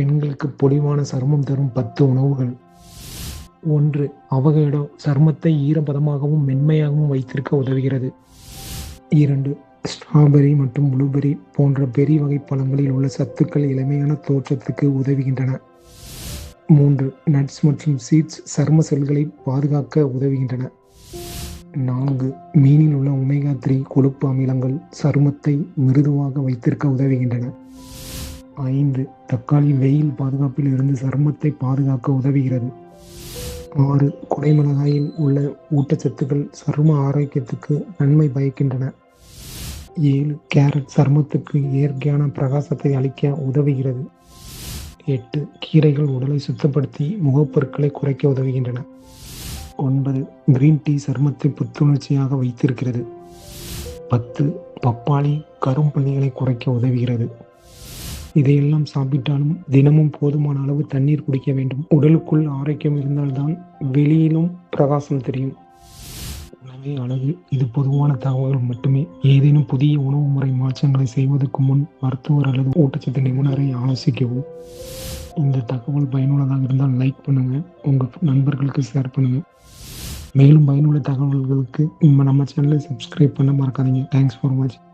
பெண்களுக்கு பொலிவான சருமம் தரும் 10 உணவுகள். 1. அவகேடோ சருமத்தை ஈரப்பதமாகவும் மென்மையாகவும் வைத்திருக்க உதவுகிறது. 2. ஸ்ட்ராபெர்ரி மற்றும் ப்ளூபெர்ரி போன்ற பெர்ரி வகை பழங்களில் உள்ள சத்துக்கள் இளமையான தோற்றத்துக்கு உதவுகின்றன. 3. நட்ஸ் மற்றும் சீட்ஸ் சரும செல்களை பாதுகாக்க உதவுகின்றன. 4. மீனில் உள்ள ஒமேகா 3 கொழுப்பு அமிலங்கள் சருமத்தை மிருதுவாக வைத்திருக்க உதவுகின்றன. 5. தக்காளி வெயில் பாதுகாப்பில் இருந்து சருமத்தை பாதுகாக்க உதவுகிறது. 6. குடைமிளகாயில் உள்ள ஊட்டச்சத்துக்கள் சரும ஆரோக்கியத்துக்கு நன்மை பயக்கின்றன. 7. கேரட் சருமத்துக்கு இயற்கையான பிரகாசத்தை அளிக்க உதவுகிறது. 8. கீரைகள் உடலை சுத்தப்படுத்தி முகப்பொருட்களை குறைக்க உதவுகின்றன. 9. கிரீன் டீ சருமத்தை புத்துணர்ச்சியாக வைத்திருக்கிறது. 10. பப்பாளி கரும்புள்ளிகளை குறைக்க உதவுகிறது. இதையெல்லாம் சாப்பிட்டாலும் தினமும் போதுமான அளவு தண்ணீர் குடிக்க வேண்டும். உடலுக்குள் ஆரோக்கியம் இருந்தால்தான் வெளியிலும் பிரகாசம் தெரியும். உணவே அழகு. இது பொதுவான தகவல்கள் மட்டுமே. ஏதேனும் புதிய உணவு முறை மாற்றங்களை செய்வதற்கு முன் மருத்துவர் அல்லது ஊட்டச்சத்து நிபுணரை ஆலோசிக்கவும். இந்த தகவல் பயனுள்ளதாக இருந்தால் லைக் பண்ணுங்க, உங்க நண்பர்களுக்கு ஷேர் பண்ணுங்க. மேலும் பயனுள்ள தகவல்களுக்கு நம்ம சேனலை சப்ஸ்கிரைப் பண்ண மறக்காதீங்க. தேங்க்ஸ் ஃபார் வாட்சிங்.